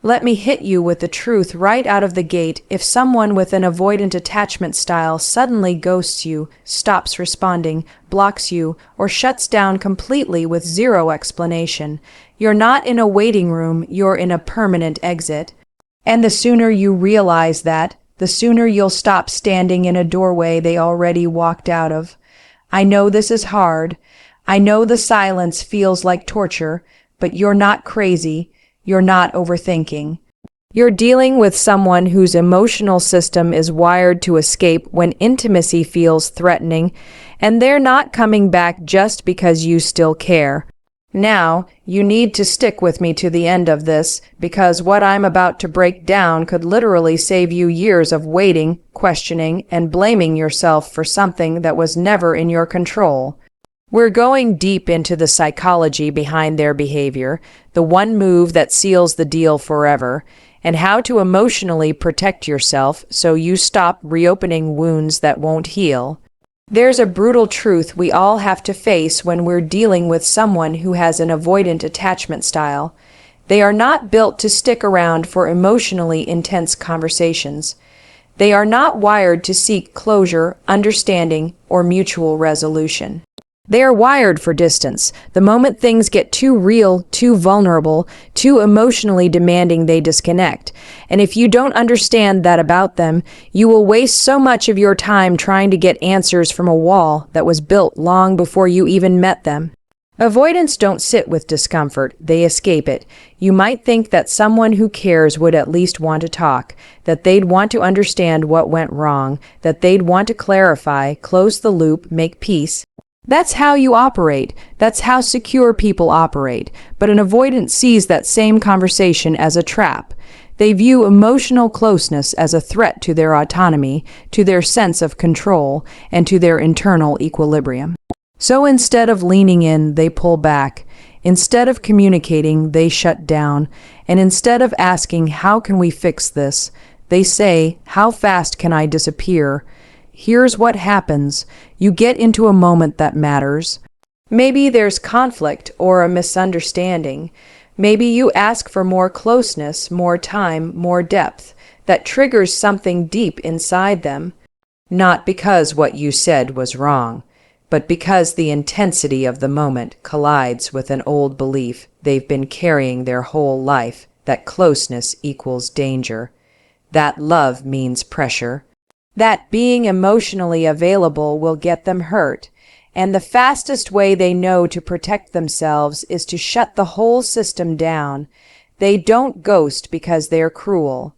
Let me hit you with the truth right out of the gate. If someone with an avoidant attachment style suddenly ghosts you, stops responding, blocks you, or shuts down completely with zero explanation, you're not in a waiting room, you're in a permanent exit. And the sooner you realize that, the sooner you'll stop standing in a doorway they already walked out of. I know this is hard. I know the silence feels like torture, but you're not crazy. You're not overthinking. You're dealing with someone whose emotional system is wired to escape when intimacy feels threatening, and they're not coming back just because you still care. Now, you need to stick with me to the end of this, because what I'm about to break down could literally save you years of waiting, questioning, and blaming yourself for something that was never in your control. We're going deep into the psychology behind their behavior, the one move that seals the deal forever, and how to emotionally protect yourself so you stop reopening wounds that won't heal. There's a brutal truth we all have to face when we're dealing with someone who has an avoidant attachment style. They are not built to stick around for emotionally intense conversations. They are not wired to seek closure, understanding, or mutual resolution. They are wired for distance. The moment things get too real, too vulnerable, too emotionally demanding, they disconnect. And if you don't understand that about them, you will waste so much of your time trying to get answers from a wall that was built long before you even met them. Avoidants don't sit with discomfort, they escape it. You might think that someone who cares would at least want to talk, that they'd want to understand what went wrong, that they'd want to clarify, close the loop, make peace. That's how you operate. That's how secure people operate. But an avoidant sees that same conversation as a trap. They view emotional closeness as a threat to their autonomy, to their sense of control, and to their internal equilibrium. So instead of leaning in, they pull back. Instead of communicating, they shut down. And instead of asking, "How can we fix this?" they say, "How fast can I disappear?" Here's what happens. You get into a moment that matters. Maybe there's conflict or a misunderstanding. Maybe you ask for more closeness, more time, more depth. That triggers something deep inside them. Not because what you said was wrong, but because the intensity of the moment collides with an old belief they've been carrying their whole life, that closeness equals danger, that love means pressure, that being emotionally available will get them hurt, and the fastest way they know to protect themselves is to shut the whole system down. They don't ghost because they're cruel.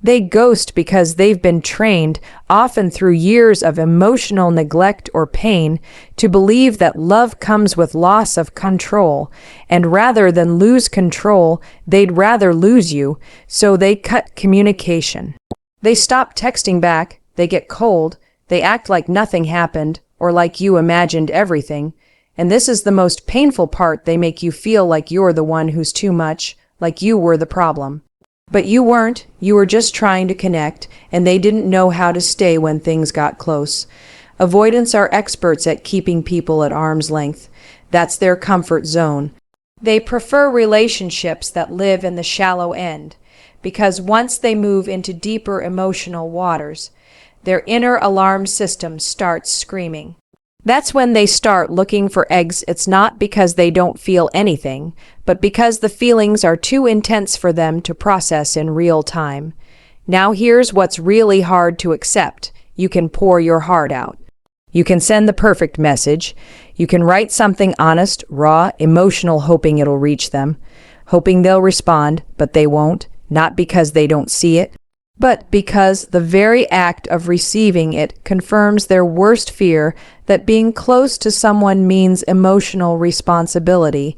They ghost because they've been trained, often through years of emotional neglect or pain, to believe that love comes with loss of control, and rather than lose control, they'd rather lose you, so they cut communication. They stop texting back. They get cold, they act like nothing happened, or like you imagined everything, and this is the most painful part. They make you feel like you're the one who's too much, like you were the problem. But you weren't, you were just trying to connect, and they didn't know how to stay when things got close. Avoidants are experts at keeping people at arm's length. That's their comfort zone. They prefer relationships that live in the shallow end, because once they move into deeper emotional waters, their inner alarm system starts screaming. That's when they start looking for eggs. It's not because they don't feel anything, but because the feelings are too intense for them to process in real time. Now here's what's really hard to accept. You can pour your heart out. You can send the perfect message. You can write something honest, raw, emotional, hoping it'll reach them, hoping they'll respond, but they won't, not because they don't see it, but because the very act of receiving it confirms their worst fear, that being close to someone means emotional responsibility,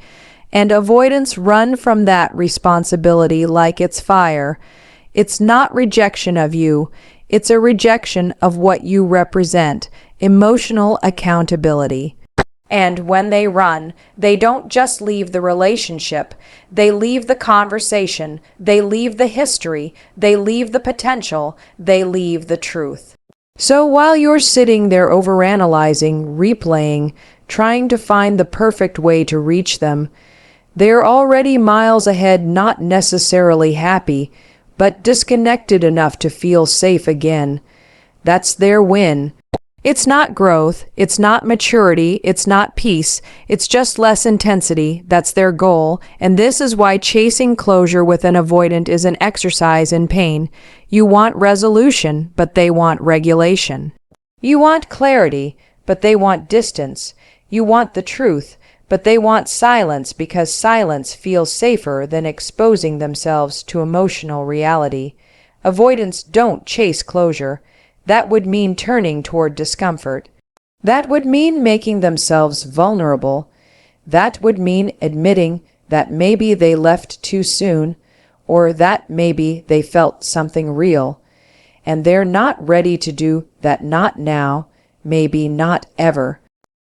and avoidants run from that responsibility like it's fire. It's not rejection of you, it's a rejection of what you represent, emotional accountability. And when they run, they don't just leave the relationship, they leave the conversation, they leave the history, they leave the potential, they leave the truth. So while you're sitting there overanalyzing, replaying, trying to find the perfect way to reach them, They're already miles ahead, not necessarily happy, but disconnected enough to feel safe again. That's their win. It's not growth, it's not maturity, it's not peace, it's just less intensity. That's their goal, and this is why chasing closure with an avoidant is an exercise in pain. You want resolution, but they want regulation. You want clarity, but they want distance. You want the truth, but they want silence because silence feels safer than exposing themselves to emotional reality. Avoidants don't chase closure. That would mean turning toward discomfort. That would mean making themselves vulnerable. That would mean admitting that maybe they left too soon, or that maybe they felt something real. And they're not ready to do that, not now, maybe not ever.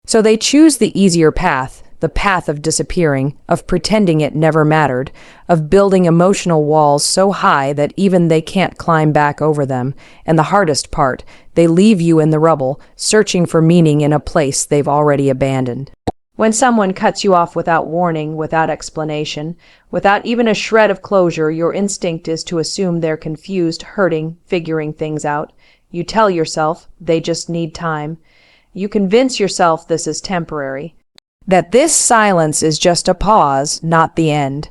So they choose the easier path, the path of disappearing, of pretending it never mattered, of building emotional walls so high that even they can't climb back over them. And the hardest part, they leave you in the rubble, searching for meaning in a place they've already abandoned. When someone cuts you off without warning, without explanation, without even a shred of closure, your instinct is to assume they're confused, hurting, figuring things out. You tell yourself they just need time. You convince yourself this is temporary, that this silence is just a pause, not the end.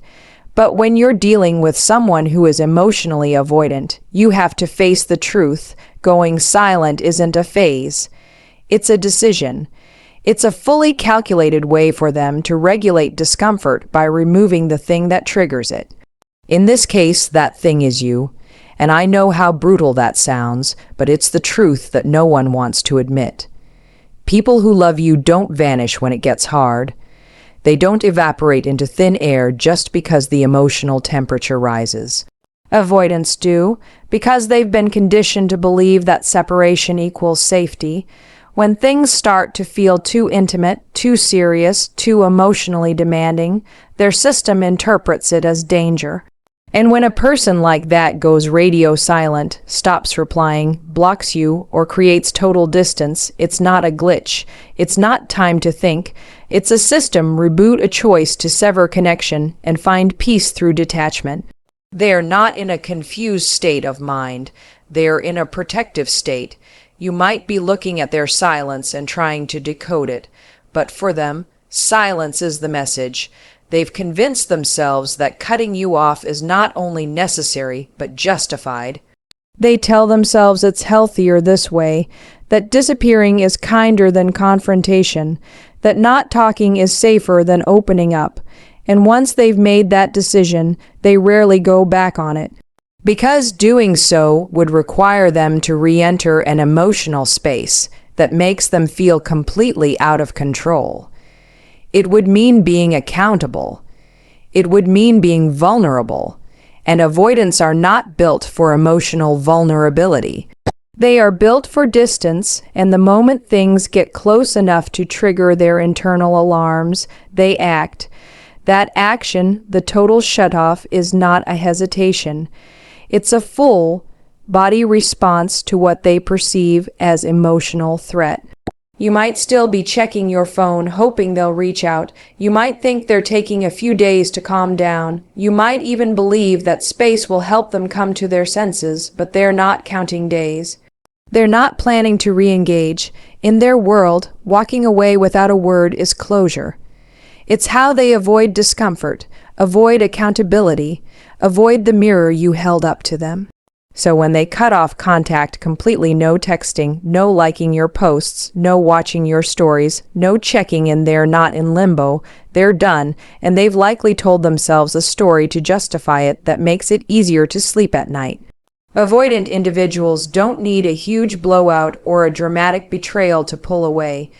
But when you're dealing with someone who is emotionally avoidant, you have to face the truth. Going silent isn't a phase. It's a decision. It's a fully calculated way for them to regulate discomfort by removing the thing that triggers it. In this case, that thing is you. And I know how brutal that sounds, but it's the truth that no one wants to admit. People who love you don't vanish when it gets hard. They don't evaporate into thin air just because the emotional temperature rises. Avoidants do, because they've been conditioned to believe that separation equals safety. When things start to feel too intimate, too serious, too emotionally demanding, their system interprets it as danger. And when a person like that goes radio silent, stops replying, blocks you, or creates total distance, it's not a glitch. It's not time to think. It's a system reboot, a choice to sever connection and find peace through detachment. They're not in a confused state of mind. They're in a protective state. You might be looking at their silence and trying to decode it, but for them, silence is the message. They've convinced themselves that cutting you off is not only necessary, but justified. They tell themselves it's healthier this way, that disappearing is kinder than confrontation, that not talking is safer than opening up. And once they've made that decision, they rarely go back on it, because doing so would require them to re-enter an emotional space that makes them feel completely out of control. It would mean being accountable. It would mean being vulnerable. And avoidants are not built for emotional vulnerability. They are built for distance, and the moment things get close enough to trigger their internal alarms, they act. That action, the total shutoff, is not a hesitation. It's a full body response to what they perceive as emotional threat. You might still be checking your phone, hoping they'll reach out. You might think they're taking a few days to calm down. You might even believe that space will help them come to their senses, but they're not counting days. They're not planning to re-engage. In their world, walking away without a word is closure. It's how they avoid discomfort, avoid accountability, avoid the mirror you held up to them. So when they cut off contact completely, no texting, no liking your posts, no watching your stories, no checking in, they're not in limbo, they're done, and they've likely told themselves a story to justify it that makes it easier to sleep at night. Avoidant individuals don't need a huge blowout or a dramatic betrayal to pull away.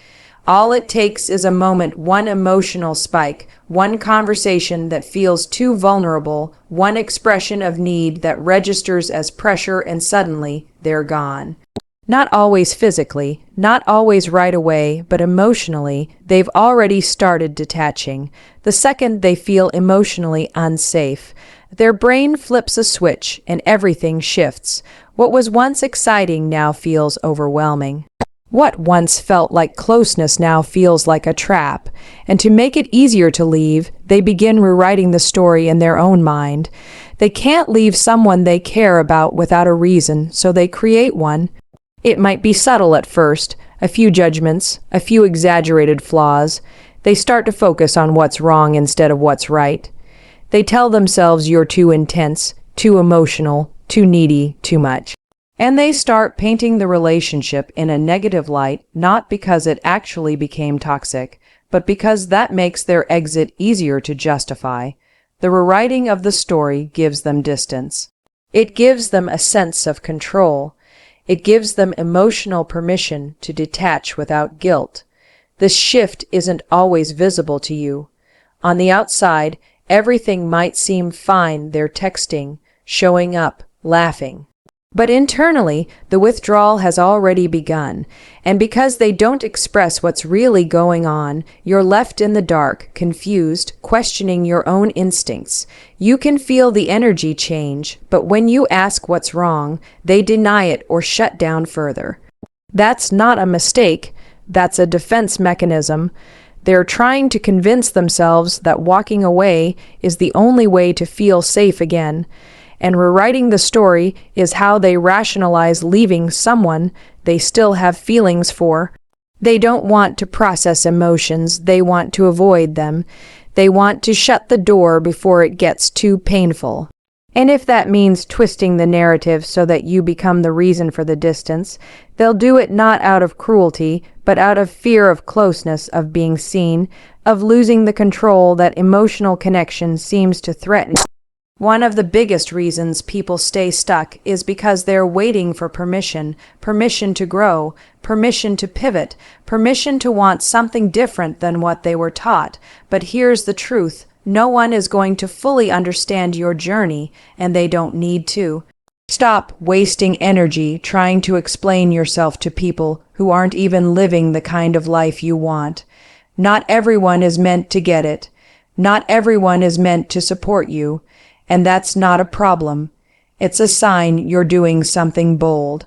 All it takes is a moment, one emotional spike, one conversation that feels too vulnerable, one expression of need that registers as pressure, and suddenly they're gone. Not always physically, not always right away, but emotionally, they've already started detaching. The second they feel emotionally unsafe, their brain flips a switch and everything shifts. What was once exciting now feels overwhelming. What once felt like closeness now feels like a trap, and to make it easier to leave, they begin rewriting the story in their own mind. They can't leave someone they care about without a reason, so they create one. It might be subtle at first, a few judgments, a few exaggerated flaws. They start to focus on what's wrong instead of what's right. They tell themselves you're too intense, too emotional, too needy, too much. And they start painting the relationship in a negative light, not because it actually became toxic, but because that makes their exit easier to justify. The rewriting of the story gives them distance. It gives them a sense of control. It gives them emotional permission to detach without guilt. This shift isn't always visible to you. On the outside, everything might seem fine. They're texting, showing up, laughing. But internally, the withdrawal has already begun, and because they don't express what's really going on, you're left in the dark, confused, questioning your own instincts. You can feel the energy change, but when you ask what's wrong, they deny it or shut down further. That's not a mistake, that's a defense mechanism. They're trying to convince themselves that walking away is the only way to feel safe again. And rewriting the story is how they rationalize leaving someone they still have feelings for. They don't want to process emotions, they want to avoid them. They want to shut the door before it gets too painful. And if that means twisting the narrative so that you become the reason for the distance, they'll do it not out of cruelty, but out of fear of closeness, of being seen, of losing the control that emotional connection seems to threaten. One of the biggest reasons people stay stuck is because they're waiting for permission to grow, permission to pivot, permission to want something different than what they were taught. But here's the truth. No one is going to fully understand your journey, and they don't need to. Stop wasting energy trying to explain yourself to people who aren't even living the kind of life you want. Not everyone is meant to get it. Not everyone is meant to support you. And that's not a problem. It's a sign you're doing something bold,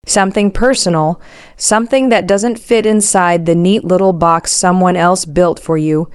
something personal, something that doesn't fit inside the neat little box someone else built for you.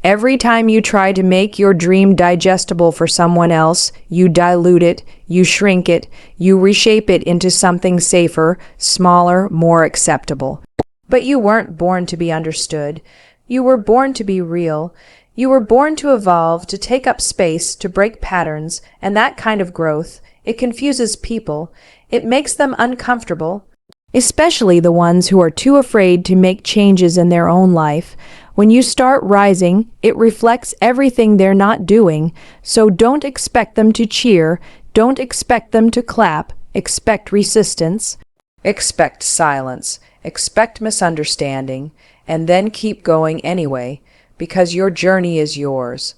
Every time you try to make your dream digestible for someone else, you dilute it, you shrink it, you reshape it into something safer, smaller, more acceptable. But you weren't born to be understood. You were born to be real. You were born to evolve, to take up space, to break patterns, and that kind of growth, it confuses people. It makes them uncomfortable, especially the ones who are too afraid to make changes in their own life. When you start rising, it reflects everything they're not doing, so don't expect them to cheer, don't expect them to clap, expect resistance, expect silence, expect misunderstanding, and then keep going anyway. Because your journey is yours.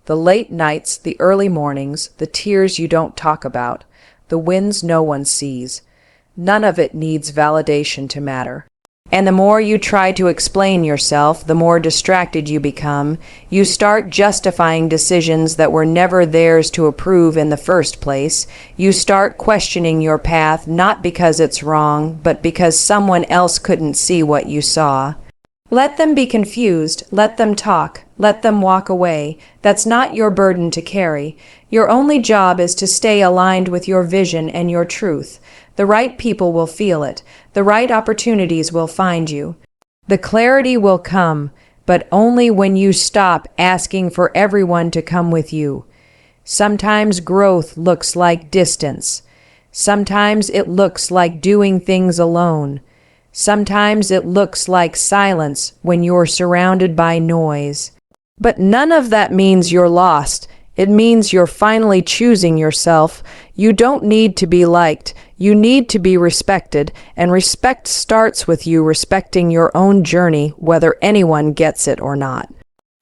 The late nights, the early mornings, the tears you don't talk about, the wins no one sees. None of it needs validation to matter. And the more you try to explain yourself, the more distracted you become. You start justifying decisions that were never theirs to approve in the first place. You start questioning your path not because it's wrong, but because someone else couldn't see what you saw. Let them be confused, let them talk, let them walk away. That's not your burden to carry. Your only job is to stay aligned with your vision and your truth. The right people will feel it. The right opportunities will find you. The clarity will come, but only when you stop asking for everyone to come with you. Sometimes growth looks like distance. Sometimes it looks like doing things alone. Sometimes it looks like silence when you're surrounded by noise. But none of that means you're lost. It means you're finally choosing yourself. You don't need to be liked. You need to be respected. And respect starts with you respecting your own journey, whether anyone gets it or not.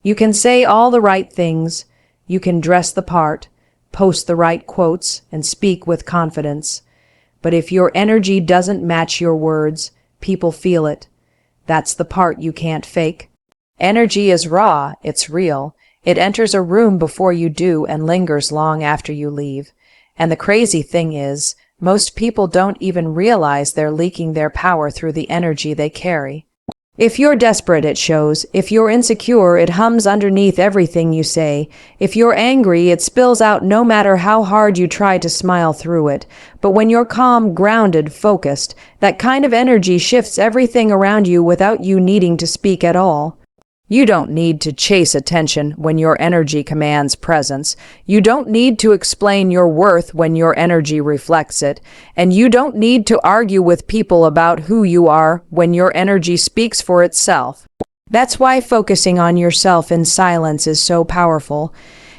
You can say all the right things. You can dress the part, post the right quotes, and speak with confidence. But if your energy doesn't match your words, people feel it. That's the part you can't fake. Energy is raw, it's real. It enters a room before you do and lingers long after you leave. And the crazy thing is, Most people don't even realize they're leaking their power through the energy they carry. If you're desperate, it shows. If you're insecure, it hums underneath everything you say. If you're angry, it spills out no matter how hard you try to smile through it. But when you're calm, grounded, focused, that kind of energy shifts everything around you without you needing to speak at all. You don't need to chase attention when your energy commands presence. You don't need to explain your worth when your energy reflects it. And you don't need to argue with people about who you are when your energy speaks for itself. That's why focusing on yourself in silence is so powerful.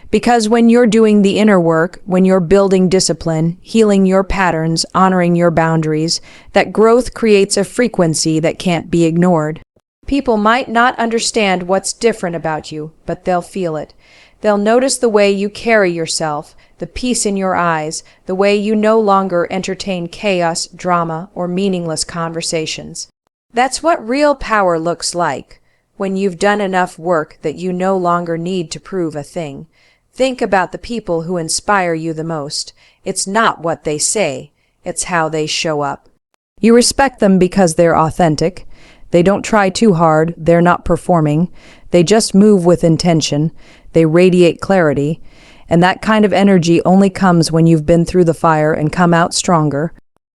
Because when you're doing the inner work, when you're building discipline, healing your patterns, honoring your boundaries, that growth creates a frequency that can't be ignored. People might not understand what's different about you, but they'll feel it. They'll notice the way you carry yourself, the peace in your eyes, the way you no longer entertain chaos, drama, or meaningless conversations. That's what real power looks like, when you've done enough work that you no longer need to prove a thing. Think about the people who inspire you the most. It's not what they say, it's how they show up. You respect them because they're authentic. They don't try too hard, they're not performing, they just move with intention, they radiate clarity, and that kind of energy only comes when you've been through the fire and come out stronger.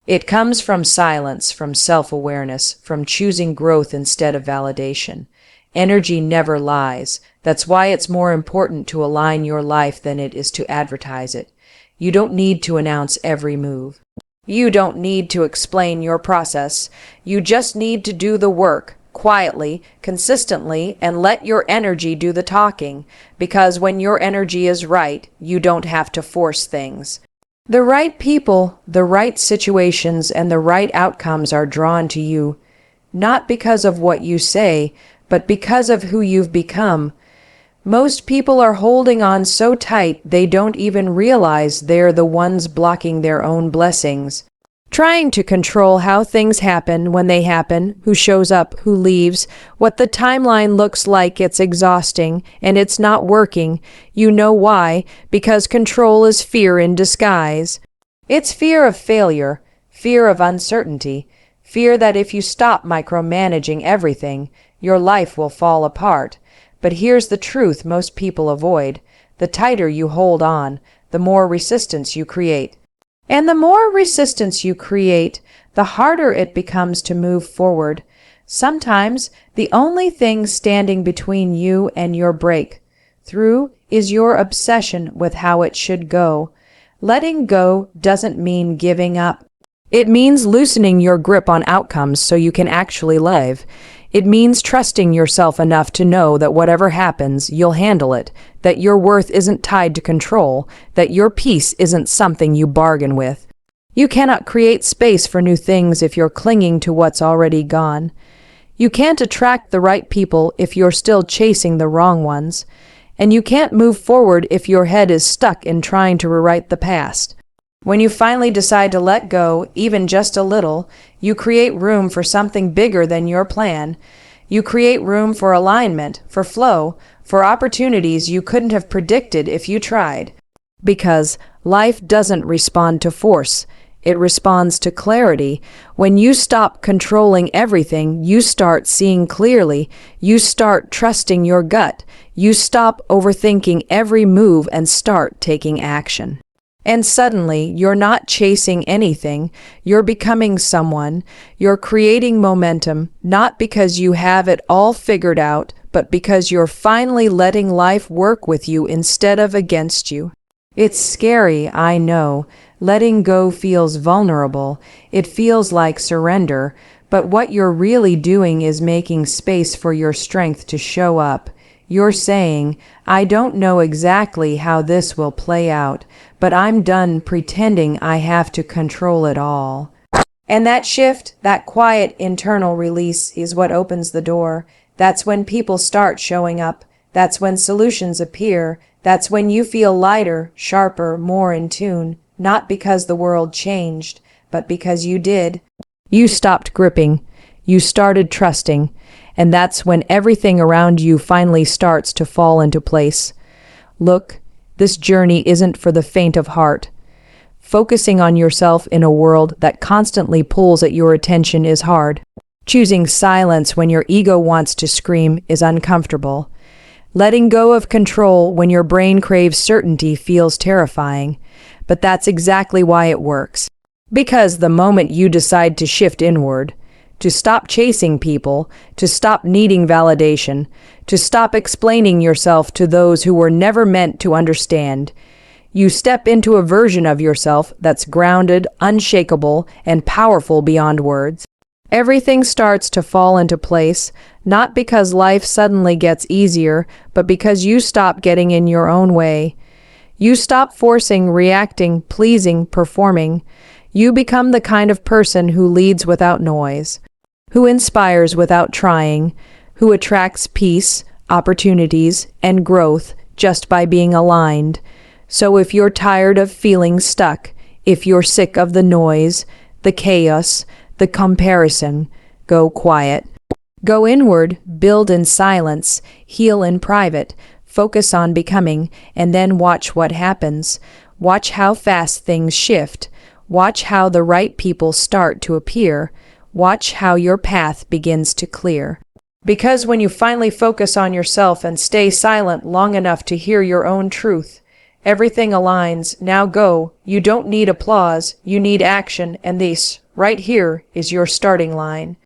It comes from silence, from self-awareness, from choosing growth instead of validation. Energy never lies. That's why it's more important to align your life than it is to advertise it. You don't need to announce every move. You don't need to explain your process. You just need to do the work, quietly, consistently, and let your energy do the talking. Because when your energy is right, you don't have to force things. The right people, the right situations, and the right outcomes are drawn to you, not because of what you say, but because of who you've become. Most people are holding on so tight they don't even realize they're the ones blocking their own blessings. Trying to control how things happen when they happen, who shows up, who leaves, what the timeline looks like, it's exhausting, and it's not working. You know why? Because control is fear in disguise. It's fear of failure, fear of uncertainty, fear that if you stop micromanaging everything, your life will fall apart. But here's the truth most people avoid. The tighter you hold on, the more resistance you create. And the more resistance you create, the harder it becomes to move forward. Sometimes the only thing standing between you and your breakthrough is your obsession with how it should go. Letting go doesn't mean giving up. It means loosening your grip on outcomes so you can actually live. It means trusting yourself enough to know that whatever happens, you'll handle it, that your worth isn't tied to control, that your peace isn't something you bargain with. You cannot create space for new things if you're clinging to what's already gone. You can't attract the right people if you're still chasing the wrong ones. And you can't move forward if your head is stuck in trying to rewrite the past. When you finally decide to let go, even just a little, you create room for something bigger than your plan. You create room for alignment, for flow, for opportunities you couldn't have predicted if you tried. Because life doesn't respond to force. It responds to clarity. When you stop controlling everything, you start seeing clearly. You start trusting your gut. You stop overthinking every move and start taking action. And suddenly, you're not chasing anything, you're becoming someone, you're creating momentum, not because you have it all figured out, but because you're finally letting life work with you instead of against you. It's scary, I know. Letting go feels vulnerable. It feels like surrender, but what you're really doing is making space for your strength to show up. You're saying, I don't know exactly how this will play out, but I'm done pretending I have to control it all. And that shift, that quiet internal release is what opens the door. That's when people start showing up. That's when solutions appear. That's when you feel lighter, sharper, more in tune, not because the world changed, but because you did. You stopped gripping. You started trusting. And that's when everything around you finally starts to fall into place. Look, this journey isn't for the faint of heart. Focusing on yourself in a world that constantly pulls at your attention is hard. Choosing silence when your ego wants to scream is uncomfortable. Letting go of control when your brain craves certainty feels terrifying. But that's exactly why it works. Because the moment you decide to shift inward, to stop chasing people, to stop needing validation, to stop explaining yourself to those who were never meant to understand, you step into a version of yourself that's grounded, unshakable, and powerful beyond words. Everything starts to fall into place, not because life suddenly gets easier, but because you stop getting in your own way. You stop forcing, reacting, pleasing, performing. You become the kind of person who leads without noise, who inspires without trying, who attracts peace, opportunities, and growth just by being aligned. So if you're tired of feeling stuck, if you're sick of the noise, the chaos, the comparison, go quiet. Go inward, build in silence, heal in private, focus on becoming, and then watch what happens. Watch how fast things shift. Watch how the right people start to appear. Watch how your path begins to clear. Because when you finally focus on yourself and stay silent long enough to hear your own truth, everything aligns. Now go. You don't need applause. You need action, and this, right here, is your starting line.